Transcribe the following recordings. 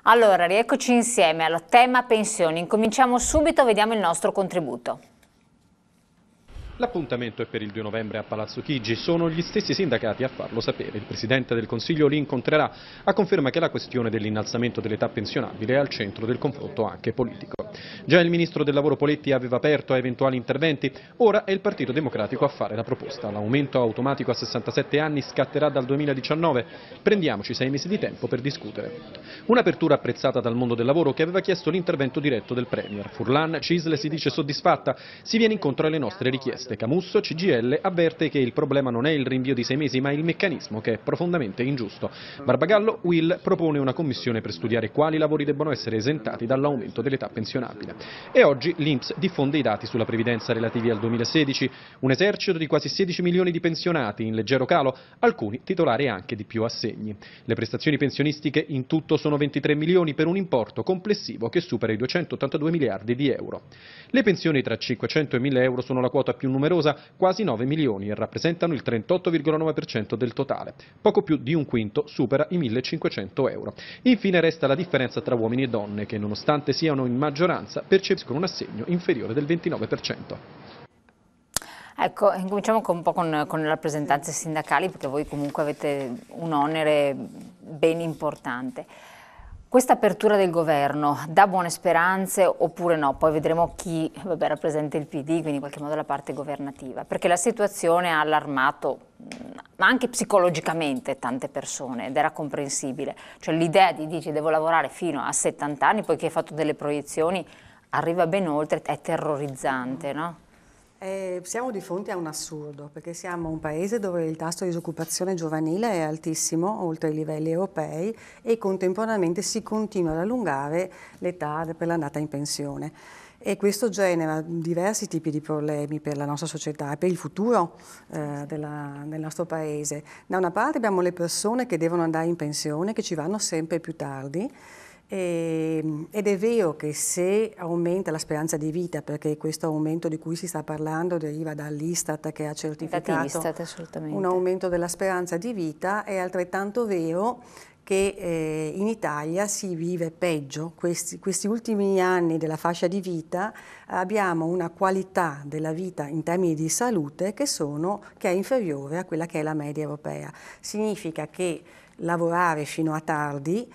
Allora, rieccoci insieme al tema pensioni. Incominciamo subito, vediamo il nostro contributo. L'appuntamento è per il 2 novembre a Palazzo Chigi, sono gli stessi sindacati a farlo sapere. Il Presidente del Consiglio li incontrerà, a conferma che la questione dell'innalzamento dell'età pensionabile è al centro del confronto anche politico. Già il Ministro del Lavoro Poletti aveva aperto a eventuali interventi, ora è il Partito Democratico a fare la proposta. L'aumento automatico a 67 anni scatterà dal 2019, prendiamoci 6 mesi di tempo per discutere. Un'apertura apprezzata dal mondo del lavoro che aveva chiesto l'intervento diretto del Premier. Furlan, CISL si dice soddisfatta, si viene incontro alle nostre richieste. Camusso, CGIL, avverte che il problema non è il rinvio di 6 mesi ma il meccanismo che è profondamente ingiusto. Barbagallo, Will propone una commissione per studiare quali lavori debbono essere esentati dall'aumento dell'età pensionabile. E oggi l'INPS diffonde i dati sulla previdenza relativi al 2016, un esercito di quasi 16 milioni di pensionati in leggero calo, alcuni titolari anche di più assegni. Le prestazioni pensionistiche in tutto sono 23 milioni per un importo complessivo che supera i 282 miliardi di euro. Le pensioni tra 500 e 1000 euro sono la quota più numerosa, quasi 9 milioni, e rappresentano il 38,9% del totale. Poco più di un quinto supera i 1500 euro. Infine resta la differenza tra uomini e donne, che nonostante siano in maggioranza percepiscono un assegno inferiore del 29%. Ecco, incominciamo un po' con le rappresentanze sindacali, perché voi comunque avete un onere ben importante. Questa apertura del governo dà buone speranze oppure no? Poi vedremo chi rappresenta il PD, quindi in qualche modo la parte governativa, perché la situazione ha allarmato, ma anche psicologicamente, tante persone, ed era comprensibile. Cioè l'idea di dici devo lavorare fino a 70 anni, poi chi ha fatto delle proiezioni arriva ben oltre, è terrorizzante, no? Siamo di fronte a un assurdo, perché siamo un paese dove il tasso di disoccupazione giovanile è altissimo, oltre i livelli europei, e contemporaneamente si continua ad allungare l'età per l'andata in pensione. E questo genera diversi tipi di problemi per la nostra società e per il futuro del nostro paese. Da una parte abbiamo le persone che devono andare in pensione, che ci vanno sempre più tardi, ed è vero che se aumenta la speranza di vita, perché questo aumento di cui si sta parlando deriva dall'Istat che ha certificato un aumento della speranza di vita, è altrettanto vero che in Italia si vive peggio. Questi ultimi anni della fascia di vita abbiamo una qualità della vita in termini di salute che è inferiore a quella che è la media europea. Significa che lavorare fino a tardi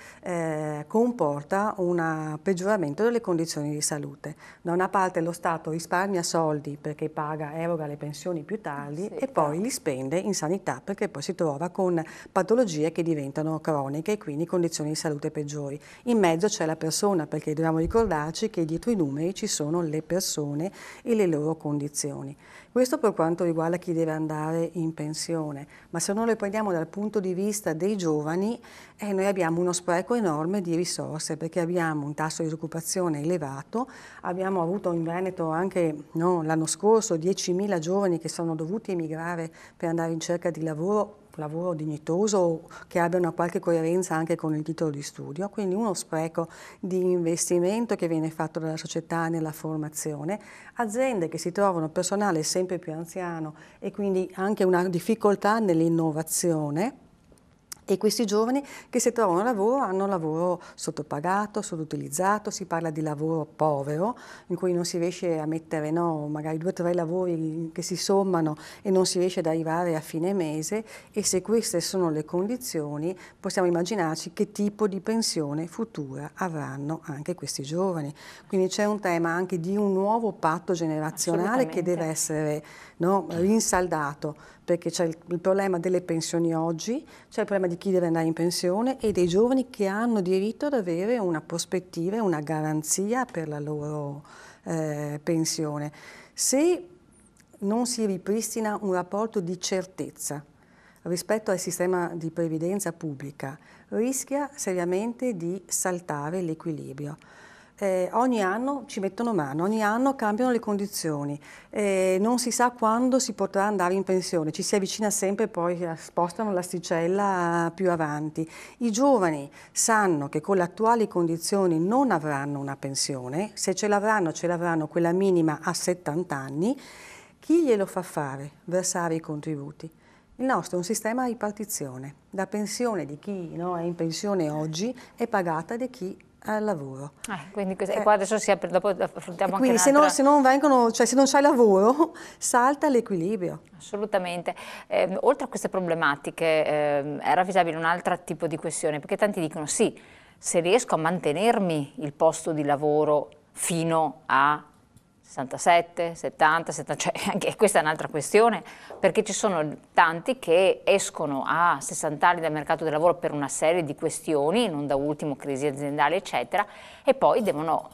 comporta un peggioramento delle condizioni di salute. Da una parte lo Stato risparmia soldi perché eroga le pensioni più tardi, sì, e poi li spende in sanità perché poi si trova con patologie che diventano croniche e quindi condizioni di salute peggiori. In mezzo c'è la persona, perché dobbiamo ricordarci che dietro i numeri ci sono le persone e le loro condizioni. Questo per quanto riguarda chi deve andare in pensione, ma se non lo prendiamo dal punto di vista dei giovani, noi abbiamo uno spreco enorme di risorse, perché abbiamo un tasso di disoccupazione elevato, abbiamo avuto in Veneto anche l'anno scorso 10.000 giovani che sono dovuti emigrare per andare in cerca di lavoro dignitoso, che abbia una qualche coerenza anche con il titolo di studio, quindi uno spreco di investimento che viene fatto dalla società nella formazione, aziende che si trovano personale sempre più anziano e quindi anche una difficoltà nell'innovazione. E questi giovani che se trovano lavoro hanno lavoro sottopagato, sottoutilizzato, si parla di lavoro povero, in cui non si riesce a mettere magari 2 o 3 lavori che si sommano e non si riesce ad arrivare a fine mese, e se queste sono le condizioni possiamo immaginarci che tipo di pensione futura avranno anche questi giovani. Quindi c'è un tema anche di un nuovo patto generazionale che deve essere rinsaldato, perché c'è il problema delle pensioni oggi, c'è il problema di chi deve andare in pensione e dei giovani che hanno diritto ad avere una prospettiva e una garanzia per la loro pensione. Se non si ripristina un rapporto di certezza rispetto al sistema di previdenza pubblica, rischia seriamente di saltare l'equilibrio. Ogni anno ci mettono mano, ogni anno cambiano le condizioni, non si sa quando si potrà andare in pensione, ci si avvicina sempre, poi spostano l'asticella più avanti. I giovani sanno che con le attuali condizioni non avranno una pensione, se ce l'avranno quella minima a 70 anni, chi glielo fa fare? Versare i contributi. Il nostro è un sistema a ripartizione. La pensione di chi è in pensione oggi è pagata da chi ha il lavoro. Quindi e qua adesso dopo affrontiamo anche quindi se non c'è lavoro salta l'equilibrio. Assolutamente. Oltre a queste problematiche è ravvisabile un altro tipo di questione, perché tanti dicono sì, se riesco a mantenermi il posto di lavoro fino a 67, 70, 70, cioè anche questa è un'altra questione, perché ci sono tanti che escono a 60 anni dal mercato del lavoro per una serie di questioni, non da ultimo crisi aziendali eccetera, e poi devono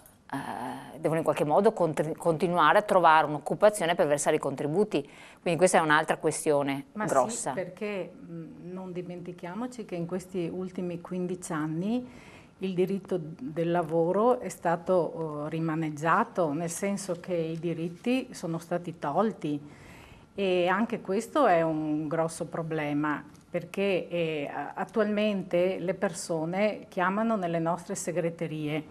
in qualche modo continuare a trovare un'occupazione per versare i contributi, quindi questa è un'altra questione grossa. Sì, perché non dimentichiamoci che in questi ultimi 15 anni il diritto del lavoro è stato rimaneggiato, nel senso che i diritti sono stati tolti, e anche questo è un grosso problema, perché attualmente le persone chiamano nelle nostre segreterie,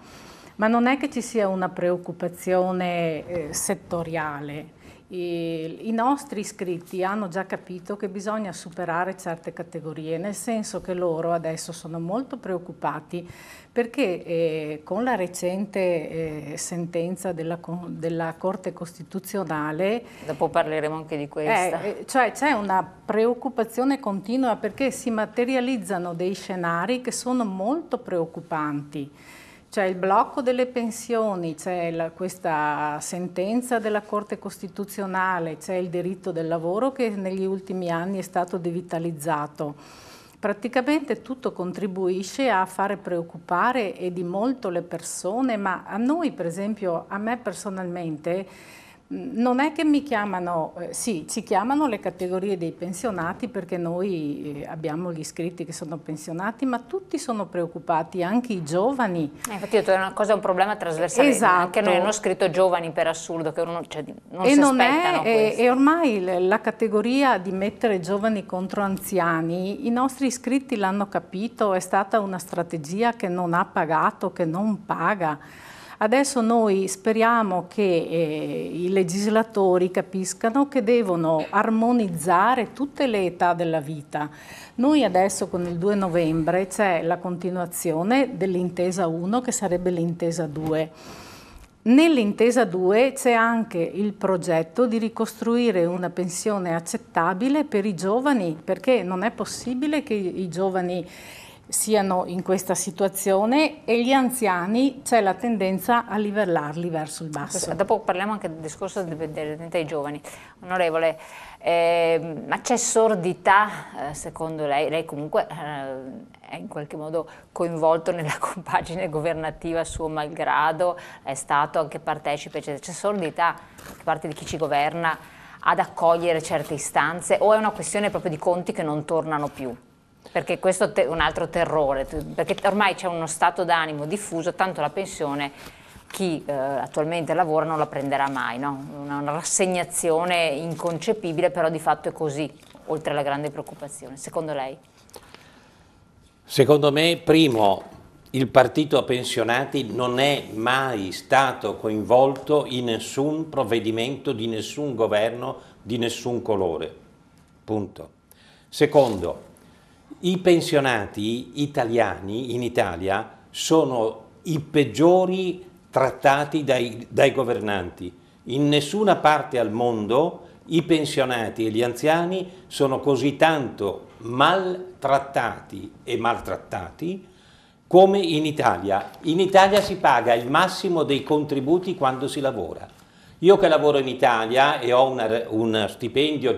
ma non è che ci sia una preoccupazione settoriale. I nostri iscritti hanno già capito che bisogna superare certe categorie, nel senso che loro adesso sono molto preoccupati perché con la recente sentenza della Corte Costituzionale, dopo parleremo anche di questa, cioè c'è una preoccupazione continua, perché si materializzano dei scenari che sono molto preoccupanti. C'è il blocco delle pensioni, c'è questa sentenza della Corte Costituzionale, c'è il diritto del lavoro che negli ultimi anni è stato devitalizzato. Praticamente tutto contribuisce a fare preoccupare e di molto le persone, ma a noi, per esempio, a me personalmente, non è che mi chiamano, sì, ci chiamano le categorie dei pensionati, perché noi abbiamo gli iscritti che sono pensionati, ma tutti sono preoccupati, anche i giovani. Infatti ho detto, è un problema trasversale, esatto. Anche noi hanno scritto giovani per assurdo, che non si aspettano questo. E ormai la categoria di mettere giovani contro anziani, i nostri iscritti l'hanno capito, è stata una strategia che non ha pagato, che non paga. Adesso noi speriamo che i legislatori capiscano che devono armonizzare tutte le età della vita. Noi adesso con il 2 novembre c'è la continuazione dell'intesa 1, che sarebbe l'intesa 2. Nell'intesa 2 c'è anche il progetto di ricostruire una pensione accettabile per i giovani, perché non è possibile che i giovani siano in questa situazione e gli anziani c'è la tendenza a livellarli verso il basso. Dopo parliamo anche del discorso dei giovani. Onorevole, ma c'è sordità secondo lei? Lei comunque è in qualche modo coinvolto nella compagine governativa suo malgrado, è stato anche partecipe, eccetera. C'è sordità da parte di chi ci governa ad accogliere certe istanze, o è una questione proprio di conti che non tornano più? Perché questo è un altro terrore, perché ormai c'è uno stato d'animo diffuso, tanto la pensione chi attualmente lavora non la prenderà mai, no? Una rassegnazione inconcepibile, però di fatto è così, oltre alla grande preoccupazione. Secondo lei? Secondo me, primo, il partito pensionati non è mai stato coinvolto in nessun provvedimento di nessun governo, di nessun colore. Punto. Secondo, i pensionati italiani in Italia sono i peggiori trattati dai governanti. In nessuna parte al mondo i pensionati e gli anziani sono così tanto maltrattati e maltrattati come in Italia. In Italia si paga il massimo dei contributi quando si lavora. Io che lavoro in Italia e ho un stipendio,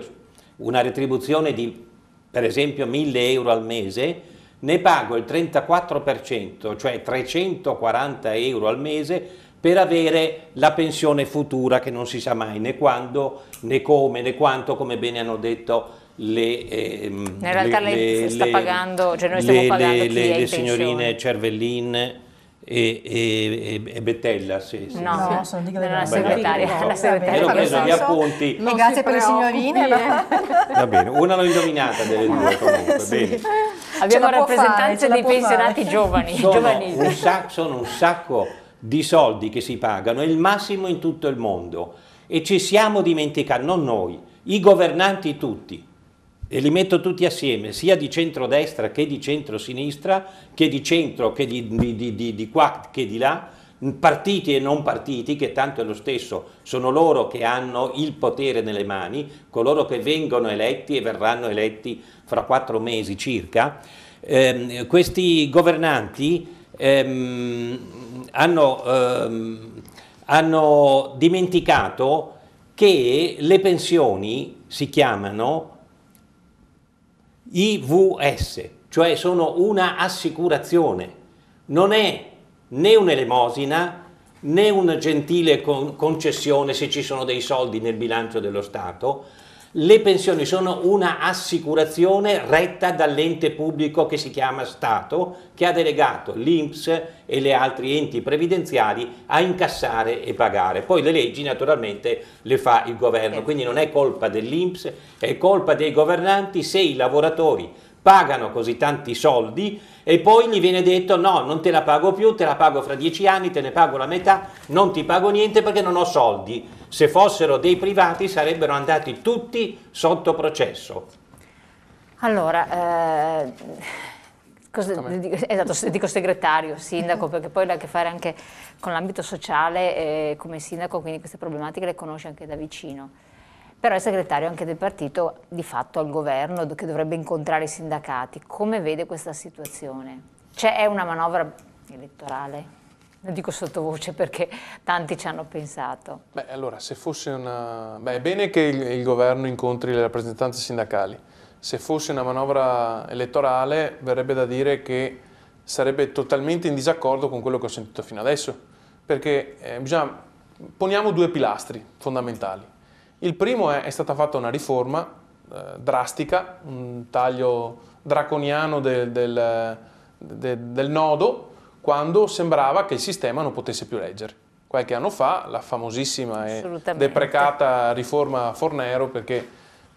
una retribuzione di per esempio 1.000 euro al mese, ne pago il 34%, cioè 340 euro al mese, per avere la pensione futura, che non si sa mai né quando, né come, né quanto, come bene hanno detto in realtà lei sta pagando, cioè noi stiamo pagando chi è in signorine Cervellin e Bettella, sì. No, sono la segretaria. La segretaria. Ho preso gli appunti. E grazie per le signorine. Va bene, una l'ho indovinata delle due comunque. Sì. Bene. Abbiamo rappresentanze di pensionati giovani. Sono un sacco di soldi che si pagano, è il massimo in tutto il mondo, e ci siamo dimenticati, non noi, i governanti tutti. e li metto tutti assieme, sia di centrodestra che di centrosinistra, che di centro, che di qua, che di là, partiti e non partiti, che tanto è lo stesso, sono loro che hanno il potere nelle mani, coloro che vengono eletti e verranno eletti fra 4 mesi circa. Questi governanti hanno dimenticato che le pensioni si chiamano IVS, cioè sono una assicurazione, non è né un'elemosina né una gentile concessione se ci sono dei soldi nel bilancio dello Stato. Le pensioni sono una assicurazione retta dall'ente pubblico che si chiama Stato, che ha delegato l'INPS e gli altri enti previdenziali a incassare e pagare. Poi le leggi naturalmente le fa il governo, quindi non è colpa dell'INPS, è colpa dei governanti se i lavoratori pagano così tanti soldi e poi gli viene detto no, non te la pago più, te la pago fra 10 anni, te ne pago la metà, non ti pago niente perché non ho soldi. Se fossero dei privati sarebbero andati tutti sotto processo. Allora, esatto, dico segretario, sindaco, perché poi ha a che fare anche con l'ambito sociale come sindaco, quindi queste problematiche le conosce anche da vicino. Però è segretario anche del partito, di fatto al governo, che dovrebbe incontrare i sindacati. Come vede questa situazione? È una manovra elettorale? Lo dico sottovoce perché tanti ci hanno pensato. Beh, allora, se fosse una... Beh, è bene che il governo incontri le rappresentanze sindacali. Se fosse una manovra elettorale, verrebbe da dire che sarebbe totalmente in disaccordo con quello che ho sentito fino adesso. Perché poniamo 2 pilastri fondamentali. Il primo è stata fatta una riforma drastica, un taglio draconiano del nodo, quando sembrava che il sistema non potesse più reggere. Qualche anno fa la famosissima e deprecata riforma Fornero, perché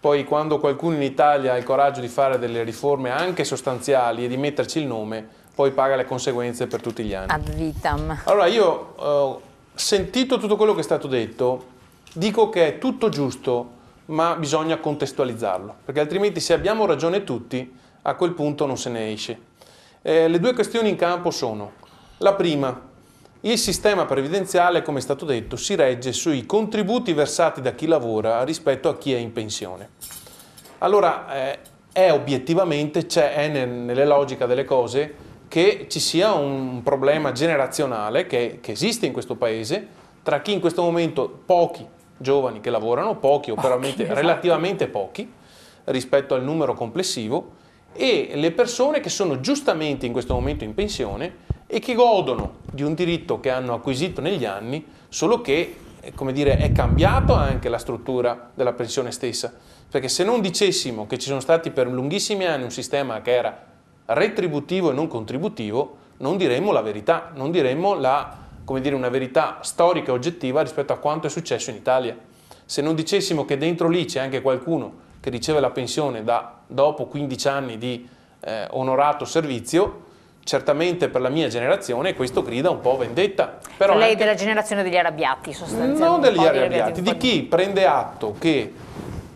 poi quando qualcuno in Italia ha il coraggio di fare delle riforme anche sostanziali e di metterci il nome, poi paga le conseguenze per tutti gli anni. Ad vitam. Allora io ho sentito tutto quello che è stato detto, dico che è tutto giusto, ma bisogna contestualizzarlo, perché altrimenti se abbiamo ragione tutti, a quel punto non se ne esce. Le 2 questioni in campo sono: la prima, il sistema previdenziale, come è stato detto, si regge sui contributi versati da chi lavora rispetto a chi è in pensione. Allora, obiettivamente è nelle logiche delle cose che ci sia un problema generazionale che esiste in questo paese tra chi in questo momento, pochi giovani che lavorano, pochi o relativamente pochi rispetto al numero complessivo, e le persone che sono giustamente in questo momento in pensione e che godono di un diritto che hanno acquisito negli anni, solo che, come dire, è cambiato anche la struttura della pensione stessa, perché se non dicessimo che ci sono stati per lunghissimi anni un sistema che era retributivo e non contributivo, non diremmo la verità, non diremmo una verità storica e oggettiva rispetto a quanto è successo in Italia. Se non dicessimo che dentro lì c'è anche qualcuno che riceve la pensione dopo 15 anni di onorato servizio, certamente per la mia generazione questo grida un po' vendetta. Però lei della generazione degli arrabbiati, sostanzialmente. Non degli arrabbiati, di chi prende atto che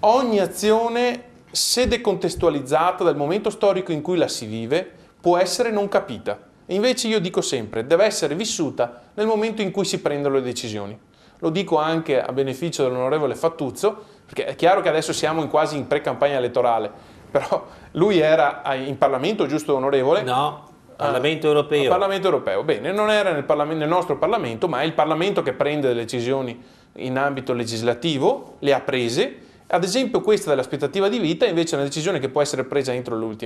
ogni azione, se decontestualizzata dal momento storico in cui la si vive, può essere non capita. Invece io dico sempre, deve essere vissuta nel momento in cui si prendono le decisioni. Lo dico anche a beneficio dell'onorevole Fattuzzo, perché è chiaro che adesso siamo quasi in pre-campagna elettorale, però lui era in Parlamento, giusto onorevole? No, Parlamento europeo. Parlamento europeo, bene, non era nel nostro Parlamento, ma è il Parlamento che prende delle decisioni in ambito legislativo, le ha prese. Ad esempio questa dell'aspettativa di vita invece è una decisione che può essere presa entro il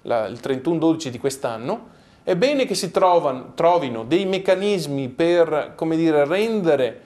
31/12 di quest'anno. È bene che si trovino dei meccanismi per, come dire,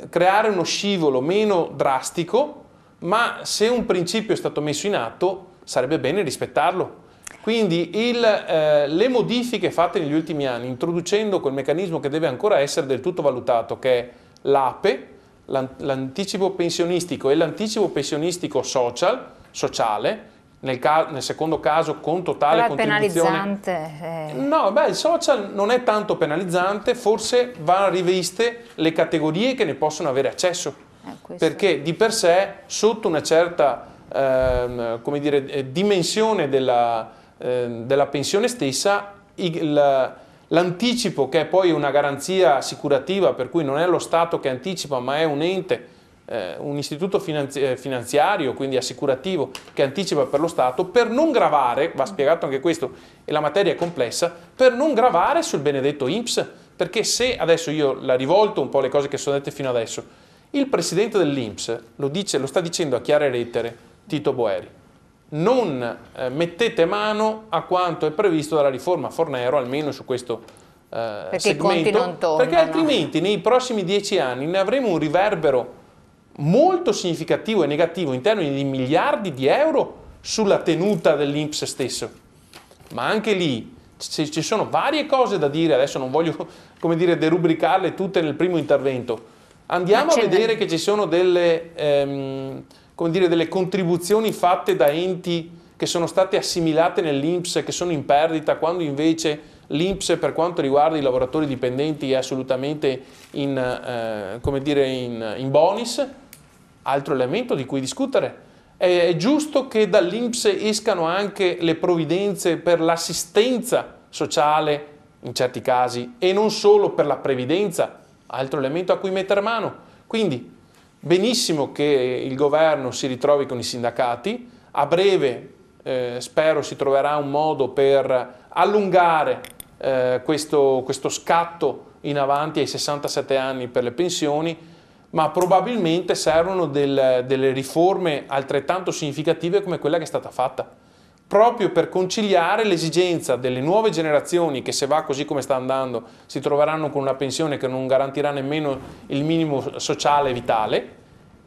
creare uno scivolo meno drastico, ma se un principio è stato messo in atto sarebbe bene rispettarlo. Quindi le modifiche fatte negli ultimi anni, introducendo quel meccanismo che deve ancora essere del tutto valutato, che è l'APE, l'anticipo pensionistico e l'anticipo pensionistico sociale, nel secondo caso con totale contribuzione. Però è penalizzante. No, il social non è tanto penalizzante, forse va riviste le categorie che ne possono avere accesso, perché di per sé sotto una certa come dire, dimensione della pensione stessa, l'anticipo, che è poi una garanzia assicurativa, per cui non è lo Stato che anticipa, ma è un ente, un istituto finanziario, quindi assicurativo, che anticipa per lo Stato, per non gravare, va spiegato anche questo, e la materia è complessa, per non gravare sul benedetto INPS, perché se adesso io la rivolto un po' le cose che sono dette fino adesso, il presidente dell'INPS lo sta dicendo a chiare lettere, Tito Boeri: non mettete mano a quanto è previsto dalla riforma Fornero, almeno su questo perché segmento, i conti non tornano, perché altrimenti nei prossimi 10 anni ne avremo un riverbero molto significativo e negativo in termini di miliardi di euro sulla tenuta dell'INPS stesso. Ma anche lì ci sono varie cose da dire, adesso non voglio, come dire, derubricarle tutte nel primo intervento. Andiamo a vedere che ci sono delle, come dire, delle contribuzioni fatte da enti che sono state assimilate nell'INPS e che sono in perdita, quando invece l'INPS, per quanto riguarda i lavoratori dipendenti, è assolutamente come dire, in bonus. Altro elemento di cui discutere. È giusto che dall'INPS escano anche le provvidenze per l'assistenza sociale in certi casi e non solo per la previdenza, altro elemento a cui mettere mano. Quindi benissimo che il governo si ritrovi con i sindacati, a breve spero si troverà un modo per allungare questo scatto in avanti ai 67 anni per le pensioni, ma probabilmente servono delle riforme altrettanto significative come quella che è stata fatta, proprio per conciliare l'esigenza delle nuove generazioni che, se va così come sta andando, si troveranno con una pensione che non garantirà nemmeno il minimo sociale vitale,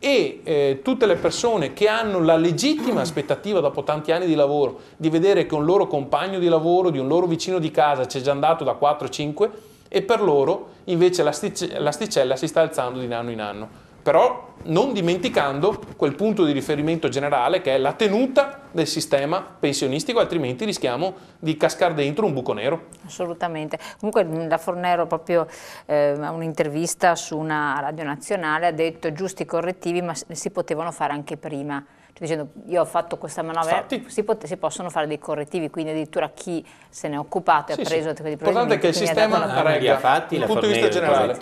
e tutte le persone che hanno la legittima aspettativa dopo tanti anni di lavoro di vedere che un loro compagno di lavoro, di un loro vicino di casa, c'è già andato da 4-5, e per loro invece l'asticella si sta alzando di anno in anno. Però non dimenticando quel punto di riferimento generale che è la tenuta del sistema pensionistico, altrimenti rischiamo di cascare dentro un buco nero. Assolutamente. Comunque la Fornero proprio a un'intervista su una radio nazionale ha detto giusti correttivi, ma si potevano fare anche prima. Cioè, dicendo, io ho fatto questa manovra, si possono fare dei correttivi, quindi addirittura chi se ne è occupato e ha preso quei provvedimenti. L'importante è che il sistema li ha fatti dal punto di vista generale.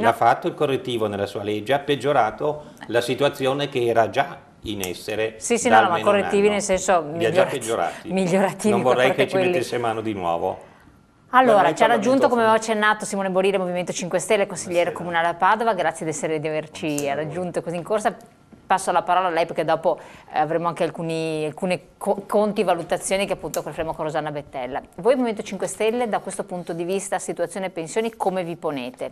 L'ha fatto il correttivo nella sua legge, ha peggiorato la situazione che era già in essere. Ma correttivi nel senso migliorativi. Non vorrei che ci mettesse mano di nuovo. Allora, ci ha raggiunto, come avevo accennato, Simone Bolire, Movimento 5 Stelle, consigliere comunale a Padova. Grazie di averci raggiunto così in corsa. Passo la parola a lei, perché dopo avremo anche alcune conti, valutazioni che appunto faremo con Rosanna Bettella. Voi Movimento 5 Stelle, da questo punto di vista, situazione pensioni, come vi ponete?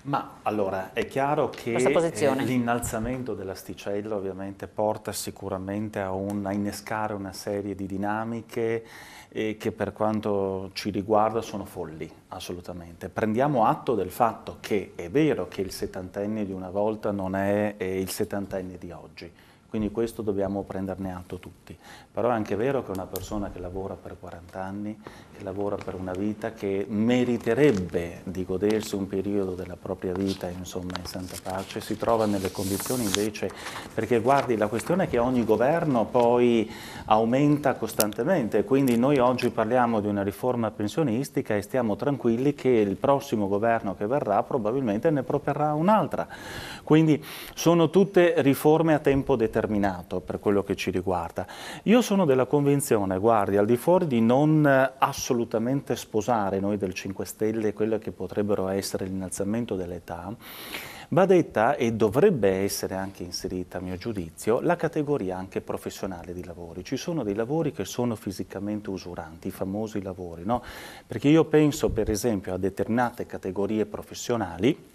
Ma allora è chiaro che l'innalzamento dell'asticella ovviamente porta sicuramente a innescare una serie di dinamiche che per quanto ci riguarda sono folli, assolutamente. Prendiamo atto del fatto che è vero che il settantenne di una volta non è il settantenne di oggi, quindi questo dobbiamo prenderne atto tutti. Però è anche vero che una persona che lavora per 40 anni, che lavora per una vita, che meriterebbe di godersi un periodo della propria vita, insomma, in santa pace, si trova nelle condizioni invece, perché guardi, la questione è che ogni governo poi aumenta costantemente, quindi noi oggi parliamo di una riforma pensionistica e stiamo tranquilli che il prossimo governo che verrà probabilmente ne proporrà un'altra. Quindi sono tutte riforme a tempo determinato per quello che ci riguarda. Io sono della convinzione, guardi, al di fuori di non assolutamente sposare noi del 5 Stelle quello che potrebbero essere l'innalzamento dell'età, va detta e dovrebbe essere anche inserita, a mio giudizio, la categoria anche professionale di lavori. Ci sono dei lavori che sono fisicamente usuranti, i famosi lavori, no? Perché io penso per esempio a determinate categorie professionali,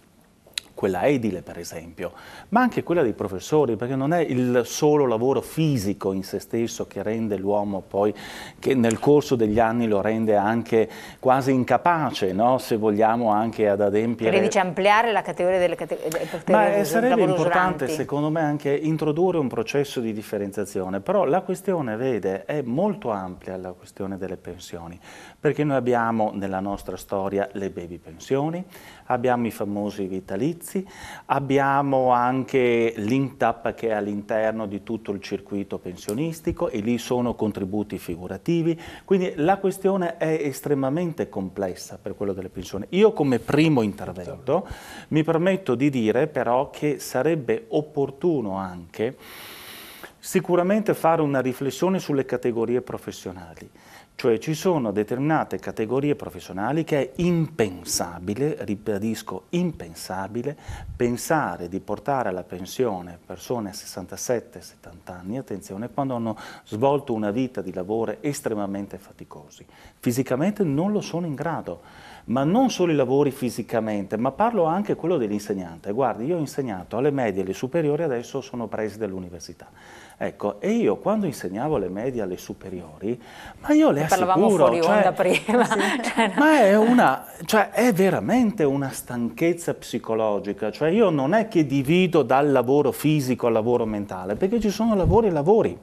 quella edile per esempio, ma anche quella dei professori, perché non è il solo lavoro fisico in se stesso che rende l'uomo poi, che nel corso degli anni lo rende anche quasi incapace, no? Se vogliamo anche ad adempiere. Lei dice ampliare la categoria delle categorie. Ma sarebbe importante secondo me anche introdurre un processo di differenziazione, però la questione, vede, è molto ampia, la questione delle pensioni, perché noi abbiamo nella nostra storia le baby pensioni, abbiamo i famosi vitalizi, servizi, abbiamo anche l'INPDAP che è all'interno di tutto il circuito pensionistico e lì sono contributi figurativi, quindi la questione è estremamente complessa per quello delle pensioni. Io come primo intervento mi permetto di dire però che sarebbe opportuno anche sicuramente fare una riflessione sulle categorie professionali. Cioè ci sono determinate categorie professionali che è impensabile, ribadisco impensabile, pensare di portare alla pensione persone a 67-70 anni, attenzione, quando hanno svolto una vita di lavoro estremamente faticosi. Fisicamente non lo sono in grado, ma non solo i lavori fisicamente, ma parlo anche quello dell'insegnante. Guardi, io ho insegnato alle medie e alle superiori, adesso sono presi dall'università. Ecco, e io quando insegnavo le medie alle superiori, ma io le parlavamo assicuro, fuori onda prima. ma è veramente una stanchezza psicologica, cioè io non è che divido dal lavoro fisico al lavoro mentale, perché ci sono lavori e lavori.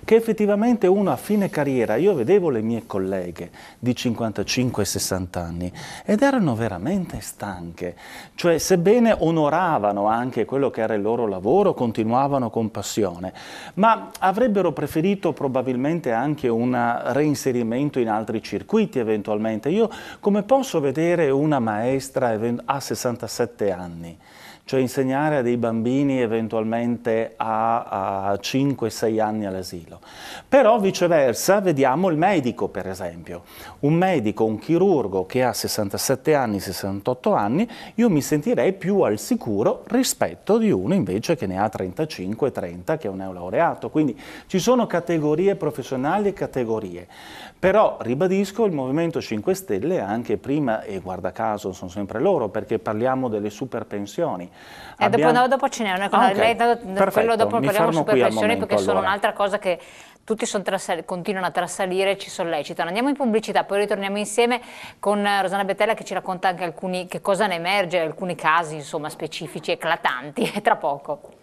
Che effettivamente uno a fine carriera, io vedevo le mie colleghe di 55 e 60 anni ed erano veramente stanche, cioè sebbene onoravano anche quello che era il loro lavoro, continuavano con passione, ma avrebbero preferito probabilmente anche un reinserimento in altri circuiti eventualmente. Io come posso vedere una maestra a 67 anni? Cioè insegnare a dei bambini eventualmente a 5-6 anni all'asilo. Però viceversa vediamo il medico per esempio, un medico, un chirurgo che ha 67 anni, 68 anni, io mi sentirei più al sicuro rispetto di uno invece che ne ha 35-30 che è un neolaureato, quindi ci sono categorie professionali e categorie. Però ribadisco il Movimento 5 Stelle anche prima, e guarda caso sono sempre loro perché parliamo delle super pensioni. Dopo ce n'è una cosa, perfetto, quello dopo parliamo di super pensioni perché sono allora. un'altra cosa che tutti continuano a trassalire e ci sollecitano. Andiamo in pubblicità, poi ritorniamo insieme con Rosanna Bettella che ci racconta anche che cosa ne emerge, alcuni casi insomma specifici, eclatanti, tra poco.